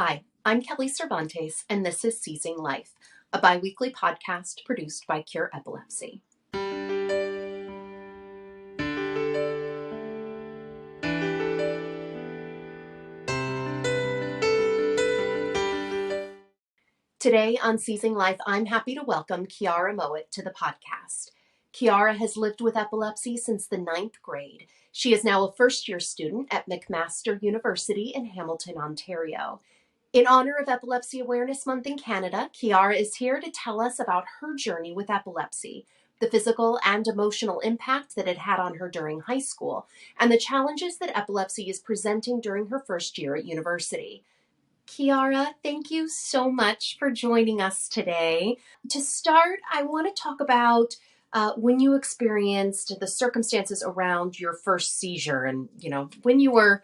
Hi, I'm Kelly Cervantes, and this is Seizing Life, a biweekly podcast produced by Cure Epilepsy. Today on Seizing Life, I'm happy to welcome Kiara Mowat to the podcast. Kiara has lived with epilepsy since the 9th grade. She is now a first-year student at McMaster University in Hamilton, Ontario. In honor of Epilepsy Awareness Month in Canada, Kiara is here to tell us about her journey with epilepsy, the physical and emotional impact that it had on her during high school, and the challenges that epilepsy is presenting during her first year at university. Kiara, thank you so much for joining us today. To start, I want to talk about when you experienced the circumstances around your first seizure and, when you were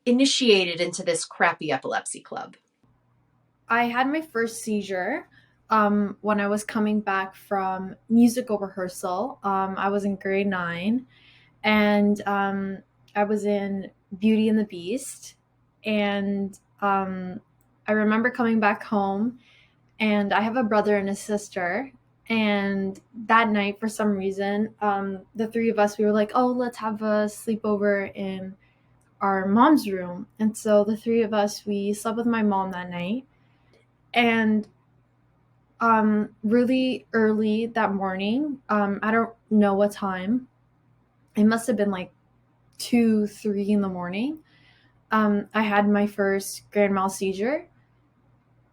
initiated into this crappy epilepsy club. I had my first seizure when I was coming back from musical rehearsal. I was in grade 9, and I was in Beauty and the Beast. And I remember coming back home, and I have a brother and a sister. And that night, for some reason, the three of us, we were like, oh, let's have a sleepover in our mom's room. And so the three of us, we slept with my mom that night. And really early that morning, I don't know what time, it must have been like 2-3 in the morning, I had my first grand mal seizure.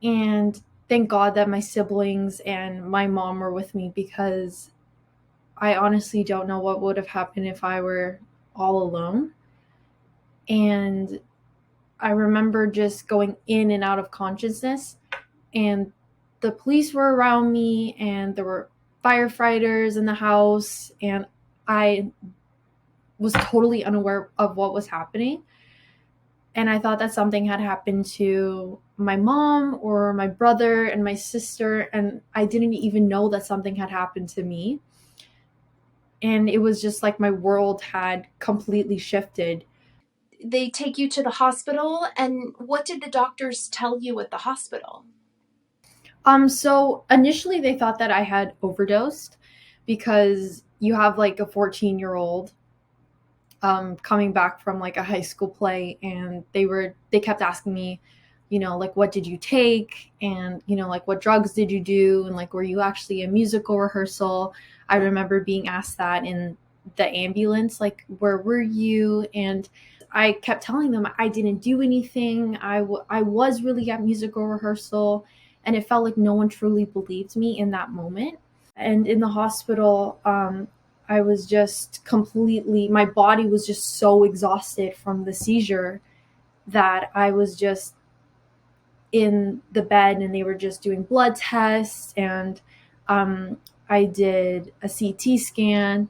And thank God that my siblings and my mom were with me, because I honestly don't know what would have happened if I were all alone. And I remember just going in and out of consciousness, and the police were around me, and there were firefighters in the house, and I was totally unaware of what was happening. And I thought that something had happened to my mom or my brother and my sister, and I didn't even know that something had happened to me. And it was just like my world had completely shifted. They take you to the hospital, and what did the doctors tell you at the hospital? So initially they thought that I had overdosed, because you have like a 14-year-old coming back from like a high school play, and they kept asking me, like, what did you take, and like, what drugs did you do, and like, were you actually a musical rehearsal? I remember being asked that in the ambulance, like, where were you? And I kept telling them I didn't do anything. I was really at musical rehearsal, and it felt like no one truly believed me in that moment. And in the hospital, I was just my body was just so exhausted from the seizure that I was just in the bed, and they were just doing blood tests, and I did a CT scan,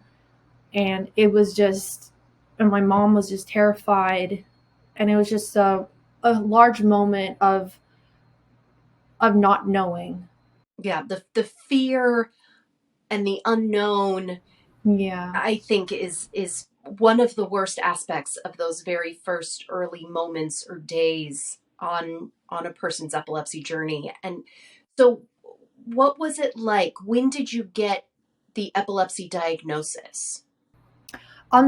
and it was just, and my mom was just terrified, and it was just a large moment of not knowing. Yeah, the fear and the unknown, Yeah. I think, is one of the worst aspects of those very first early moments or days on a person's epilepsy journey. And so what was it like? When did you get the epilepsy diagnosis?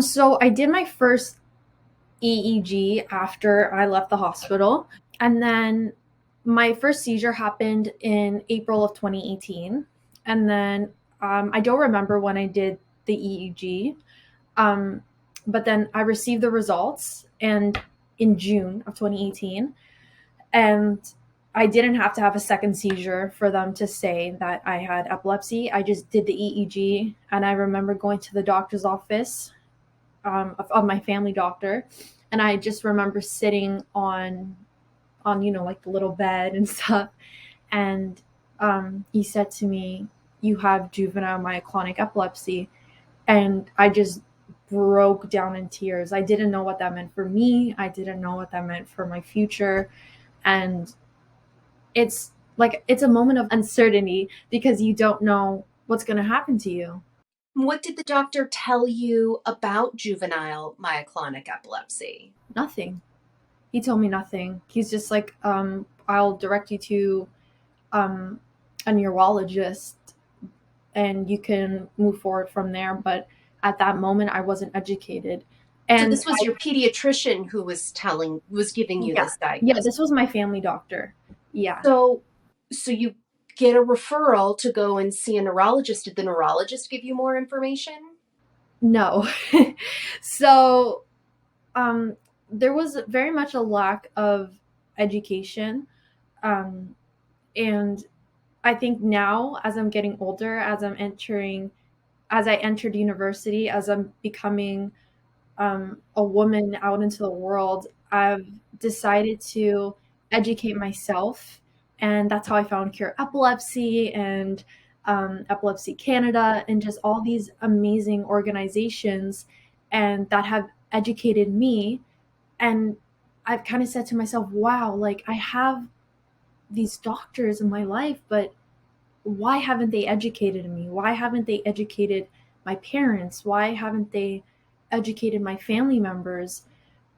So I did my first EEG after I left the hospital. And then my first seizure happened in April of 2018. And then I don't remember when I did the EEG. But then I received the results and in June of 2018. And I didn't have to have a second seizure for them to say that I had epilepsy. I just did the EEG. And I remember going to the doctor's office, of my family doctor, and I just remember sitting on like the little bed and stuff, and he said to me, you have juvenile myoclonic epilepsy. And I just broke down in tears. I didn't know what that meant for me. I didn't know what that meant for my future. And it's a moment of uncertainty, because you don't know what's going to happen to you. What did the doctor tell you about juvenile myoclonic epilepsy? Nothing. He told me nothing. He's just like, I'll direct you to um, a neurologist and you can move forward from there. But at that moment, I wasn't educated. So And this was your pediatrician who was giving you yeah, this yeah, diagnosis. this was my family doctor. Yeah. So so you get a referral to go and see a neurologist. Did the neurologist give you more information? No. So um, there was very much a lack of education. Um, and I think now, as I'm getting older, as I entered university, as I'm becoming a woman out into the world, I've decided to educate myself. And that's how I found Cure Epilepsy and Epilepsy Canada and just all these amazing organizations and that have educated me. And I've kind of said to myself, wow, like I have these doctors in my life, but why haven't they educated me? Why haven't they educated my parents? Why haven't they educated my family members?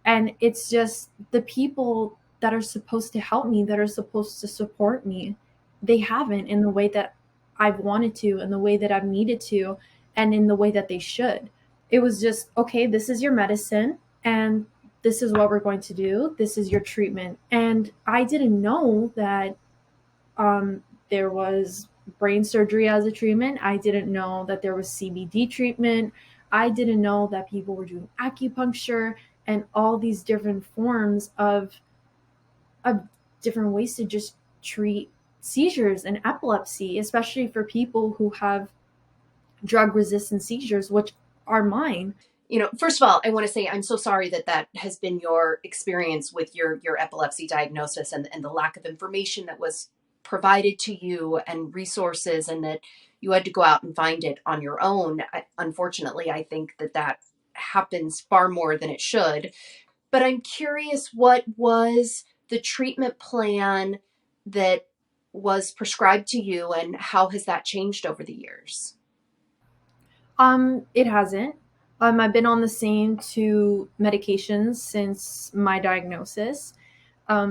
And it's just the people that are supposed to help me, that are supposed to support me, they haven't in the way that I've wanted to, in the way that I've needed to, and in the way that they should. It was just, okay, this is your medicine, and this is what we're going to do. This is your treatment. And I didn't know that there was brain surgery as a treatment. I didn't know that there was CBD treatment. I didn't know that people were doing acupuncture and all these different forms of different ways to just treat seizures and epilepsy, especially for people who have drug resistant seizures, which are mine. First of all, I want to say I'm so sorry that that has been your experience with your epilepsy diagnosis and the lack of information that was provided to you and resources, and that you had to go out and find it on your own. Unfortunately, I think that that happens far more than it should. But I'm curious, what was the treatment plan that was prescribed to you, and how has that changed over the years? It hasn't. I've been on the same two medications since my diagnosis,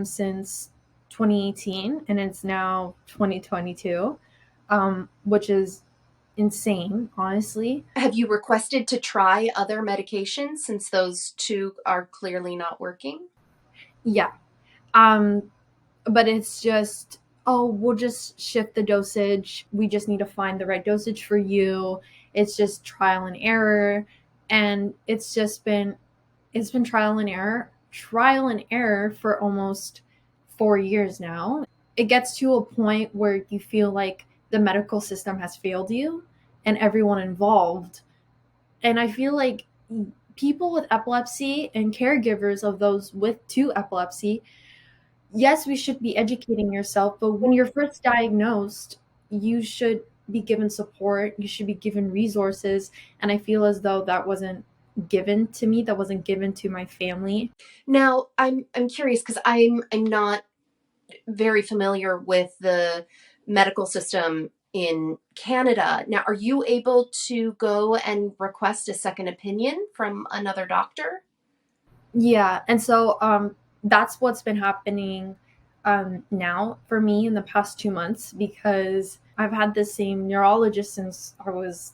since 2018, and it's now 2022, which is insane, honestly. Have you requested to try other medications since those two are clearly not working? Yeah. Um, but it's just, oh, we'll just shift the dosage. We just need to find the right dosage for you. It's just trial and error. And it's been trial and error for almost 4 years now. It gets to a point where you feel like the medical system has failed you and everyone involved. And I feel like people with epilepsy and caregivers of those with two epilepsy, yes, we should be educating yourself, but when you're first diagnosed, you should be given support, you should be given resources. And I feel as though that wasn't given to me, that wasn't given to my family. Now, I'm curious because I'm not very familiar with the medical system in Canada. Now, are you able to go and request a second opinion from another doctor? Yeah, and so that's what's been happening now for me in the past 2 months because I've had the same neurologist since I was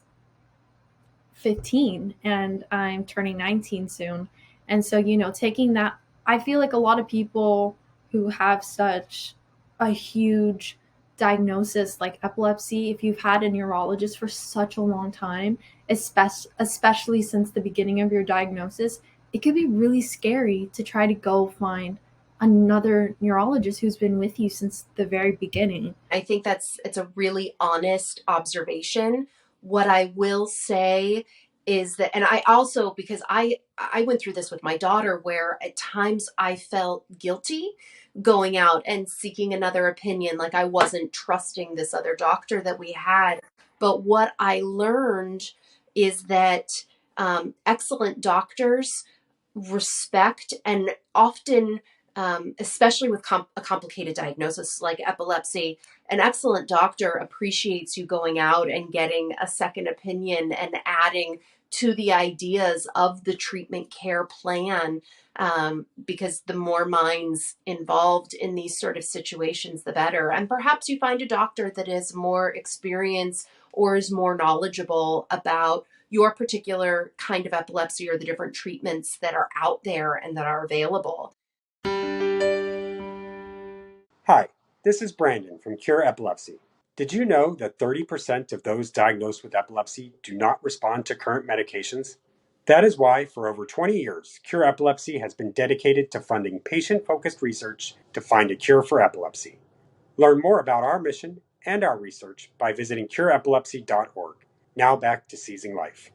15 and I'm turning 19 soon. And so, taking that, I feel like a lot of people who have such a huge diagnosis like epilepsy, if you've had a neurologist for such a long time, especially since the beginning of your diagnosis, it could be really scary to try to go find another neurologist who's been with you since the very beginning. I think it's a really honest observation. What I will say is that, and I also, because I went through this with my daughter, where at times I felt guilty going out and seeking another opinion, like I wasn't trusting this other doctor that we had. But what I learned is that excellent doctors respect and often especially with a complicated diagnosis like epilepsy. An excellent doctor appreciates you going out and getting a second opinion and adding to the ideas of the treatment care plan, because the more minds involved in these sort of situations, the better. And perhaps you find a doctor that is more experienced or is more knowledgeable about your particular kind of epilepsy or the different treatments that are out there and that are available. Hi, this is Brandon from Cure Epilepsy. Did you know that 30% of those diagnosed with epilepsy do not respond to current medications? That is why, for over 20 years, Cure Epilepsy has been dedicated to funding patient-focused research to find a cure for epilepsy. Learn more about our mission and our research by visiting cureepilepsy.org. Now back to Seizing Life.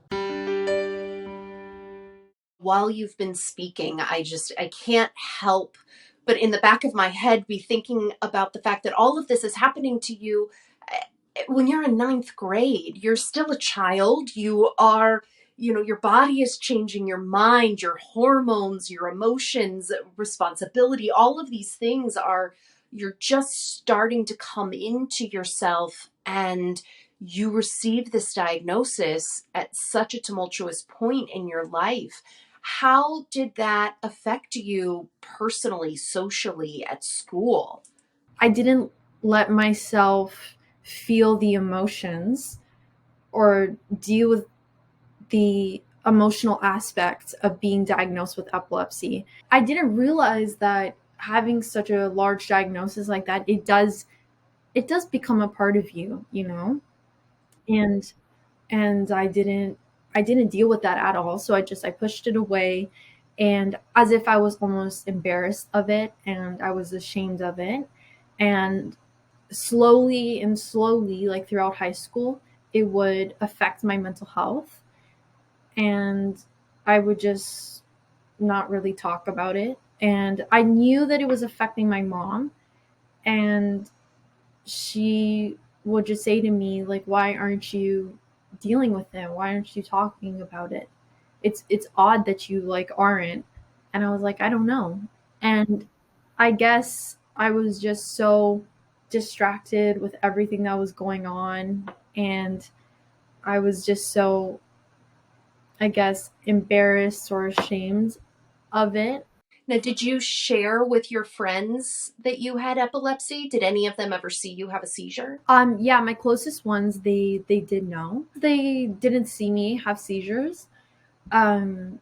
While you've been speaking, I can't help but in the back of my head be thinking about the fact that all of this is happening to you when you're in ninth grade. You're still a child. You are, your body is changing, your mind, your hormones, your emotions, responsibility, all of these things you're just starting to come into yourself, and you receive this diagnosis at such a tumultuous point in your life. How did that affect you personally, socially, at school? I didn't let myself feel the emotions or deal with the emotional aspects of being diagnosed with epilepsy. I didn't realize that having such a large diagnosis like that, it does become a part of you, and I didn't deal with that at all. So I pushed it away, and as if I was almost embarrassed of it and I was ashamed of it. And slowly and slowly, like throughout high school, it would affect my mental health, and I would just not really talk about it. And I knew that it was affecting my mom, and she would just say to me, like, why aren't you dealing with it? Why aren't you talking about it? It's odd that you like aren't. And I was like, I don't know. And I guess I was just so distracted with everything that was going on, and I was just so, I guess, embarrassed or ashamed of it. Now, did you share with your friends that you had epilepsy? Did any of them ever see you have a seizure? Yeah, my closest ones, they did know. They didn't see me have seizures. Um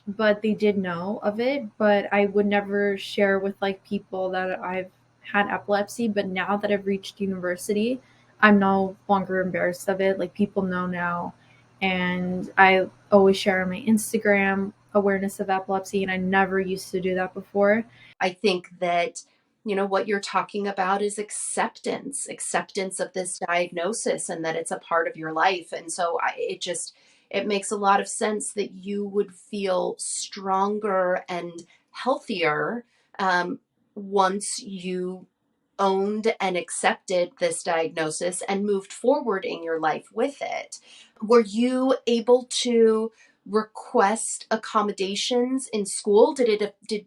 but they did know of it, but I would never share with like people that I've had epilepsy. But now that I've reached university, I'm no longer embarrassed of it. Like, people know now, and I always share on my Instagram awareness of epilepsy, and I never used to do that before. I think that, what you're talking about is acceptance of this diagnosis, and that it's a part of your life. And so it makes a lot of sense that you would feel stronger and healthier, once you owned and accepted this diagnosis and moved forward in your life with it. Were you able to request accommodations in school? Did the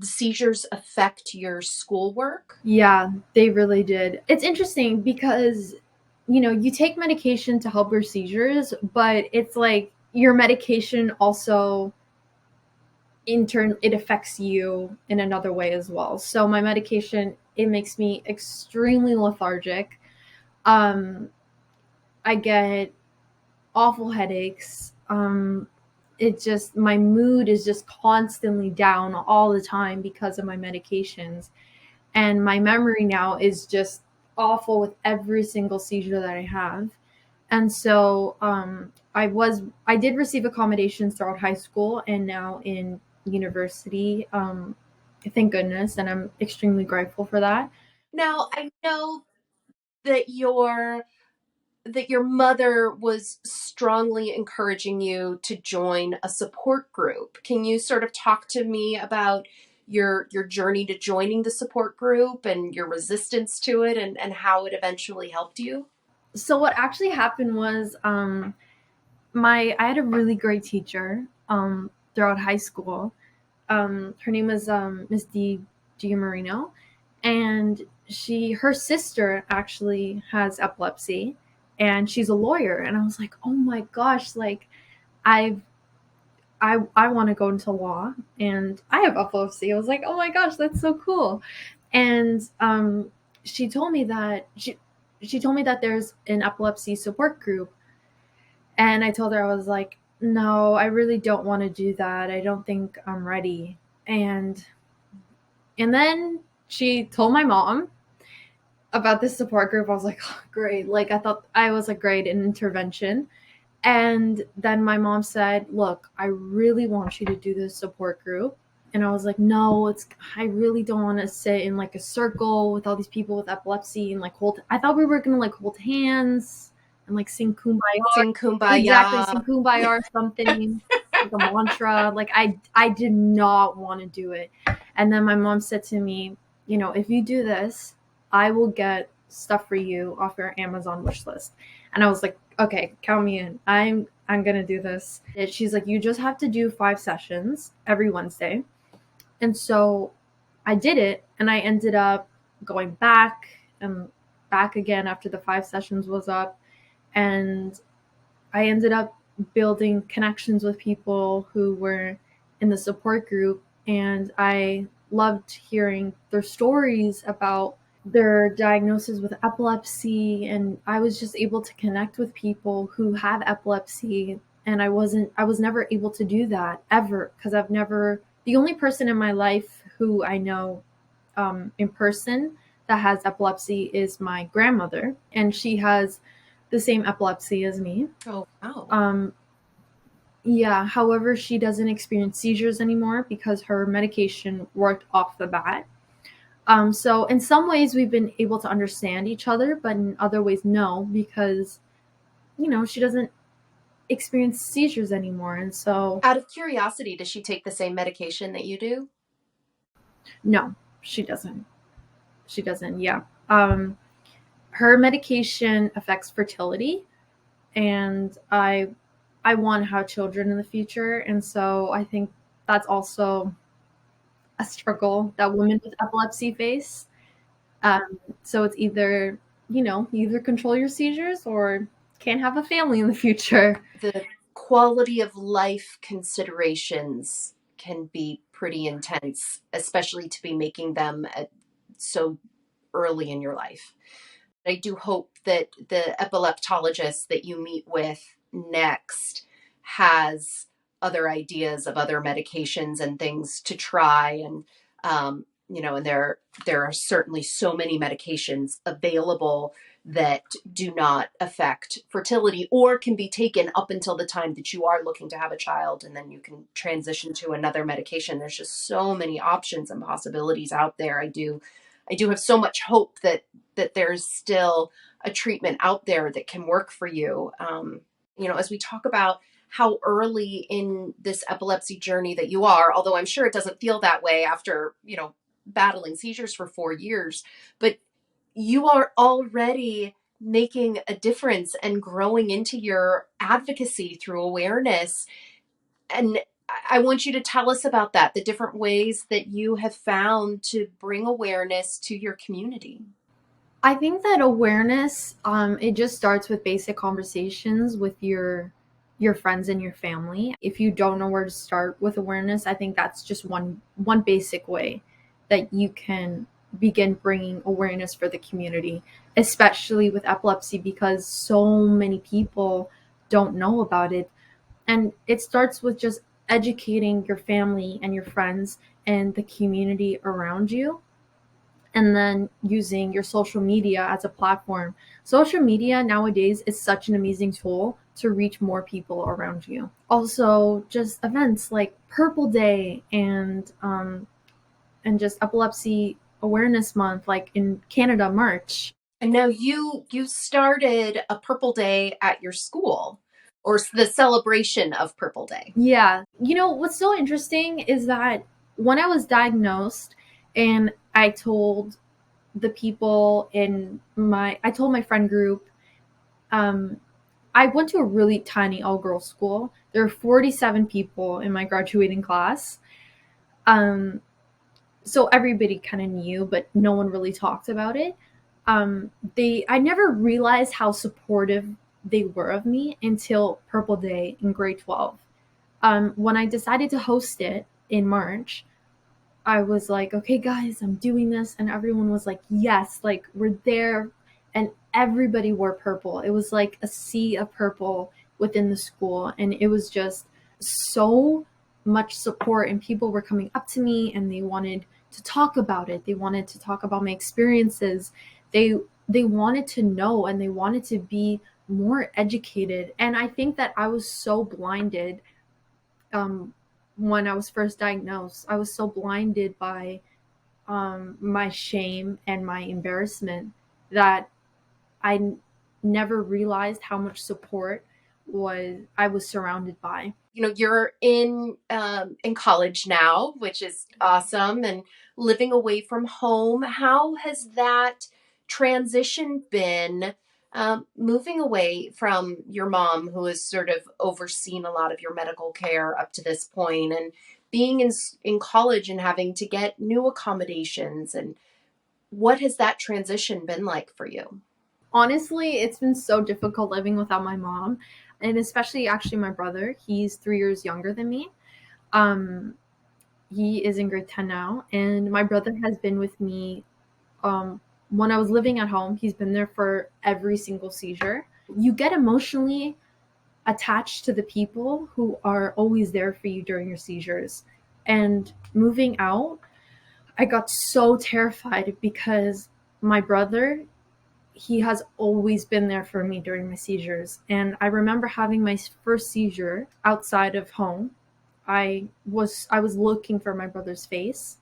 seizures affect your schoolwork? Yeah, they really did. It's interesting because, you take medication to help your seizures, but it's like your medication also, in turn, it affects you in another way as well. So my medication, it makes me extremely lethargic. Um, I get awful headaches. It just, my mood is just constantly down all the time because of my medications. And my memory now is just awful with every single seizure that I have. And so I did receive accommodations throughout high school and now in university. Thank goodness, and I'm extremely grateful for that. Now, I know that your mother was strongly encouraging you to join a support group. Can you sort of talk to me about your journey to joining the support group and your resistance to it, and how it eventually helped you? So what actually happened was, I had a really great teacher throughout high school. Her name was Miss D. Gia Marino, and her sister actually has epilepsy, and she's a lawyer. And I was like, oh my gosh, like I want to go into law, and I have epilepsy. I was like, oh my gosh, that's so cool. And she told me that she told me that there's an epilepsy support group, and I told her, I was like, no, I really don't want to do that. I don't think I'm ready. And then she told my mom about this support group. I was like, oh, great. Like I thought I was a great intervention. And then my mom said, look, I really want you to do this support group. And I was like, no, I really don't want to sit in like a circle with all these people with epilepsy and like I thought we were going to like hold hands and like sing Kumbaya. Sing Kumbaya. Exactly, sing Kumbaya or something, like a mantra. Like I did not want to do it. And then my mom said to me, if you do this, I will get stuff for you off your Amazon wish list. And I was like, okay, count me in. I'm going to do this. And she's like, you just have to do 5 sessions every Wednesday. And so I did it, and I ended up going back and back again after the 5 sessions was up. And I ended up building connections with people who were in the support group. And I loved hearing their stories about their diagnosis with epilepsy, and I was just able to connect with people who have epilepsy, and I was never able to do that ever, because the only person in my life who I know in person that has epilepsy is my grandmother, and she has the same epilepsy as me. Oh, wow. Yeah, however, she doesn't experience seizures anymore because her medication worked off the bat. So in some ways we've been able to understand each other, but in other ways, no, because, she doesn't experience seizures anymore. And so, out of curiosity, does she take the same medication that you do? No, she doesn't. She doesn't. Yeah. Her medication affects fertility, and I want to have children in the future. And so I think that's also a struggle that women with epilepsy face. So it's either, you either control your seizures or can't have a family in the future. The quality of life considerations can be pretty intense, especially to be making them so early in your life. I do hope that the epileptologist that you meet with next has other ideas of other medications and things to try. And, and there are certainly so many medications available that do not affect fertility or can be taken up until the time that you are looking to have a child, and then you can transition to another medication. There's just so many options and possibilities out there. I do have so much hope that there's still a treatment out there that can work for you. As we talk about how early in this epilepsy journey that you are, although I'm sure it doesn't feel that way after, battling seizures for 4 years, but you are already making a difference and growing into your advocacy through awareness. And I want you to tell us about that, the different ways that you have found to bring awareness to your community. I think that awareness, it just starts with basic conversations with your friends and your family. If you don't know where to start with awareness, I think that's just one basic way that you can begin bringing awareness for the community, especially with epilepsy, because so many people don't know about it. And it starts with just educating your family and your friends and the community around you, and then using your social media as a platform. Social media nowadays is such an amazing tool to reach more people around you. Also, just events like Purple Day and just Epilepsy Awareness Month, like in Canada, March. And now you started a Purple Day at your school, or the celebration of Purple Day. Yeah. What's so interesting is that when I was diagnosed and I told the people I told my friend group, I went to a really tiny all-girls school. There were 47 people in my graduating class. so everybody kind of knew, but no one really talked about it. I never realized how supportive they were of me until Purple Day in grade 12. When I decided to host it in March, I was like, okay, guys, I'm doing this. And everyone was like, yes, like we're there. And everybody wore purple. It was like a sea of purple within the school. And it was just so much support. And people were coming up to me and they wanted to talk about it. They wanted to talk about my experiences. They they wanted to know and they wanted to be more educated. And I think that I was so blinded um, when I was first diagnosed. I was so blinded by my shame and my embarrassment that never realized how much support was I was surrounded by. You're in college now, which is awesome, and living away from home. How has that transition been? Moving away from your mom, who has sort of overseen a lot of your medical care up to this point, and being in college and having to get new accommodations, and what has that transition been like for you? Honestly, it's been so difficult living without my mom, and especially actually my brother. He's 3 years younger than me. Um, he is in grade 10 now, and my brother has been with me when I was living at home. He's been there for every single seizure. You get emotionally attached to the people who are always there for you during your seizures. And moving out, I got so terrified because my brother, he has always been there for me during my seizures. And I remember having my first seizure outside of home. I was looking for my brother's face,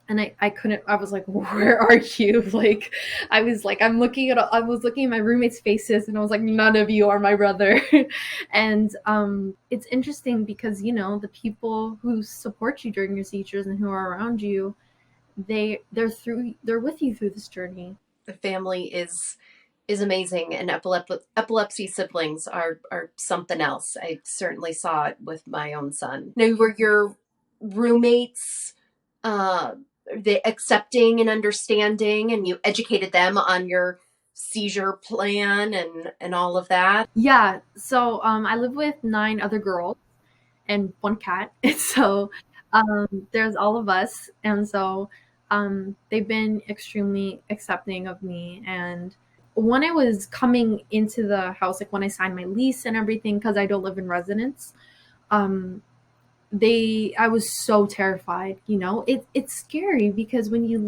and I couldn't. I was like, where are you? Like, I was looking at my roommates' faces, and I was like, none of you are my brother. And it's interesting because the people who support you during your seizures and who are around you, they're with you through this journey. The family is amazing, and epilepsy siblings are something else. I certainly saw it with my own son. Now, were your roommates uh, they accepting and understanding, and you educated them on your seizure plan and all of that? Yeah. So I live with 9 other girls and one cat. So there's all of us, and so they've been extremely accepting of me. And when I was coming into the house, like when I signed my lease and everything, because I don't live in residence, um, I was so terrified. It's scary because when you're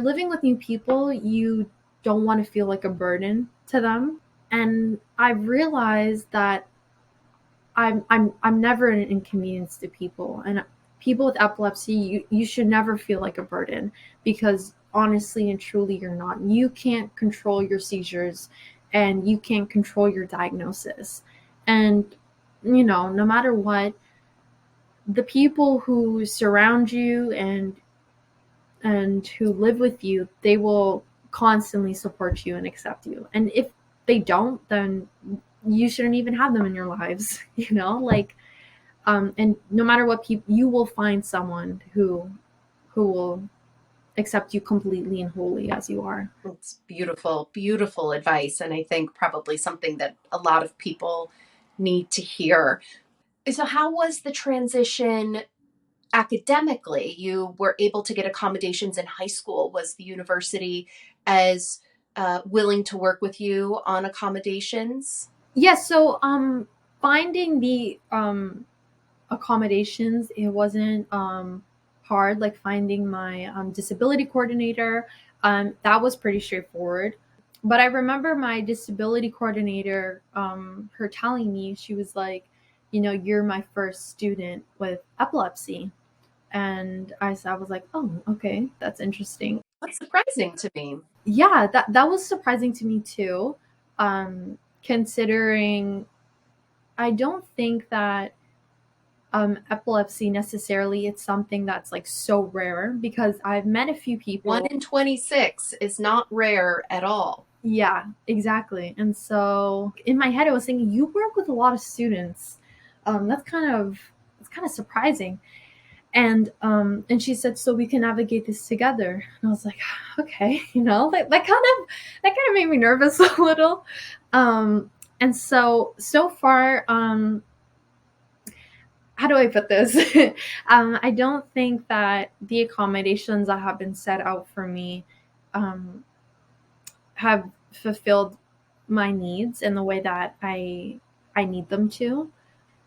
living with new people, you don't want to feel like a burden to them. And I've realized that I'm never an inconvenience to people. And people with epilepsy, you should never feel like a burden, because honestly and truly you're not. You can't control your seizures and you can't control your diagnosis. And no matter what, the people who surround you and who live with you, they will constantly support you and accept you. And if they don't, then you shouldn't even have them in your lives. Like, and no matter what, people, you will find someone who will accept you completely and wholly as you are. It's beautiful, beautiful advice, and I think probably something that a lot of people need to hear. So, how was the transition academically? You were able to get accommodations in high school. Was the university as willing to work with you on accommodations? Yes. So finding the accommodations, it wasn't hard. Like finding my disability coordinator, that was pretty straightforward. But I remember my disability coordinator, her telling me, she was like, you're my first student with epilepsy. And I was like, oh, okay, that's interesting. That's surprising to me. Yeah, that was surprising to me too. Considering I don't think that epilepsy necessarily it's something that's like so rare, because I've met a few people. 1 in 26 is not rare at all. Yeah, exactly. And so in my head, I was thinking, you work with a lot of students. That's kind of surprising. And she said, so we can navigate this together. And I was like, okay, like that kind of made me nervous a little. And so far, how do I put this? I don't think that the accommodations that have been set out for me have fulfilled my needs in the way that I need them to.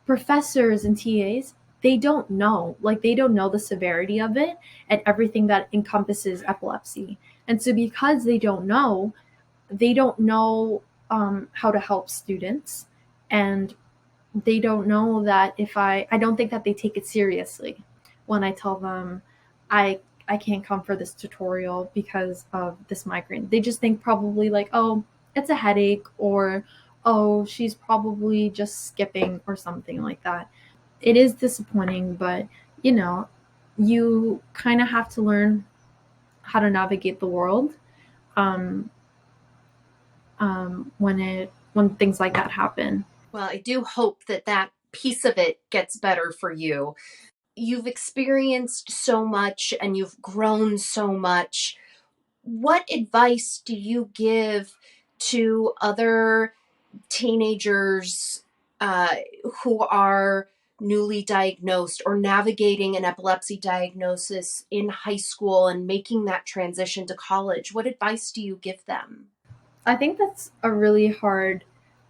Professors and TAs, they don't know. Like, they don't know the severity of it and everything that encompasses epilepsy. And so because they don't know how to help students, and they don't know that if I don't think that they take it seriously when I tell them I can't come for this tutorial because of this migraine. They just think probably like, oh, it's a headache, or oh, she's probably just skipping or something like that. It is disappointing, but you kind of have to learn how to navigate the world um, when things like that happen. Well, I do hope that piece of it gets better for you. You've experienced so much and you've grown so much. What advice do you give to other teenagers who are newly diagnosed or navigating an epilepsy diagnosis in high school and making that transition to college? What advice do you give them? I think that's a really hard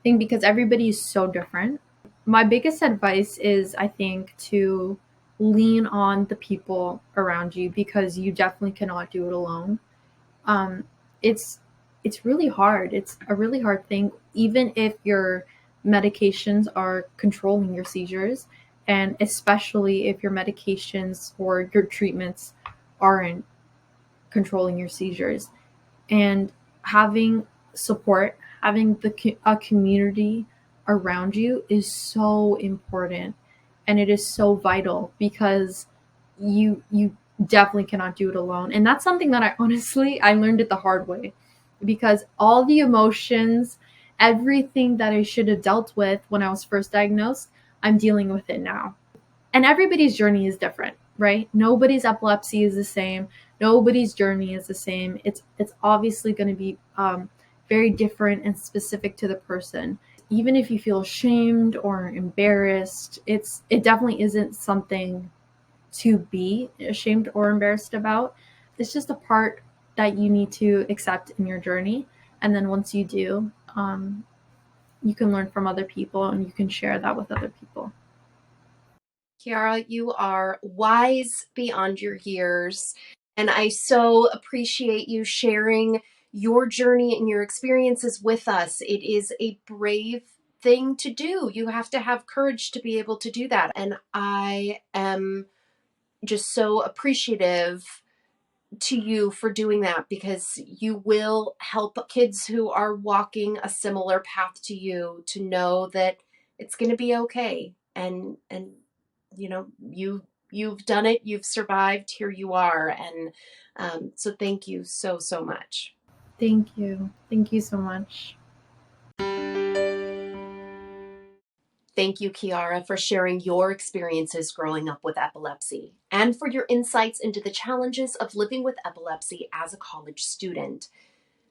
thing because everybody is so different. My biggest advice is, I think, to lean on the people around you, because you definitely cannot do it alone. Um, it's really hard. It's a really hard thing, even if your medications are controlling your seizures, and especially if your medications or your treatments aren't controlling your seizures. And having support, having a community around you is so important, and it is so vital, because you definitely cannot do it alone. And that's something that I learned it the hard way, because all the emotions, everything that I should have dealt with when I was first diagnosed, I'm dealing with it now. And everybody's journey is different, right? Nobody's epilepsy is the same. Nobody's journey is the same. It's obviously going to be very different and specific to the person. Even if you feel ashamed or embarrassed, it definitely isn't something to be ashamed or embarrassed about. It's just a part that you need to accept in your journey. And then once you do, you can learn from other people and you can share that with other people. Kiara, you are wise beyond your years, and I so appreciate you sharing your journey and your experiences with us. It is a brave thing to do. You have to have courage to be able to do that, and I am just so appreciative to you for doing that, because you will help kids who are walking a similar path to you to know that it's going to be okay. And you've done it, you've survived, here you are. And so thank you so much. Thank you so much. Thank you, Kiara, for sharing your experiences growing up with epilepsy and for your insights into the challenges of living with epilepsy as a college student.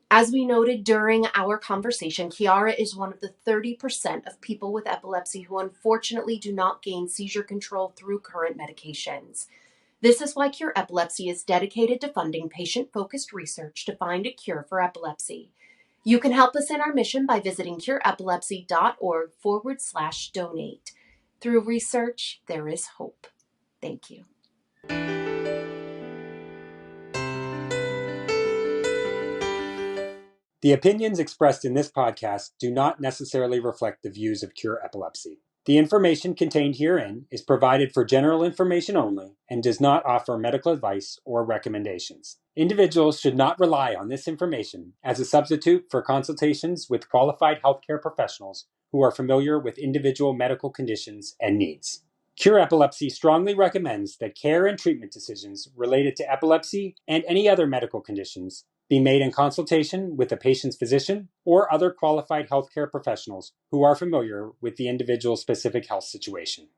As we noted during our conversation, Kiara is one of the 30% of people with epilepsy who unfortunately do not gain seizure control through current medications. This is why Cure Epilepsy is dedicated to funding patient-focused research to find a cure for epilepsy. You can help us in our mission by visiting cureepilepsy.org/donate. Through research, there is hope. Thank you. The opinions expressed in this podcast do not necessarily reflect the views of Cure Epilepsy. The information contained herein is provided for general information only and does not offer medical advice or recommendations. Individuals should not rely on this information as a substitute for consultations with qualified healthcare professionals who are familiar with individual medical conditions and needs. Cure Epilepsy strongly recommends that care and treatment decisions related to epilepsy and any other medical conditions be made in consultation with the patient's physician or other qualified healthcare professionals who are familiar with the individual's specific health situation.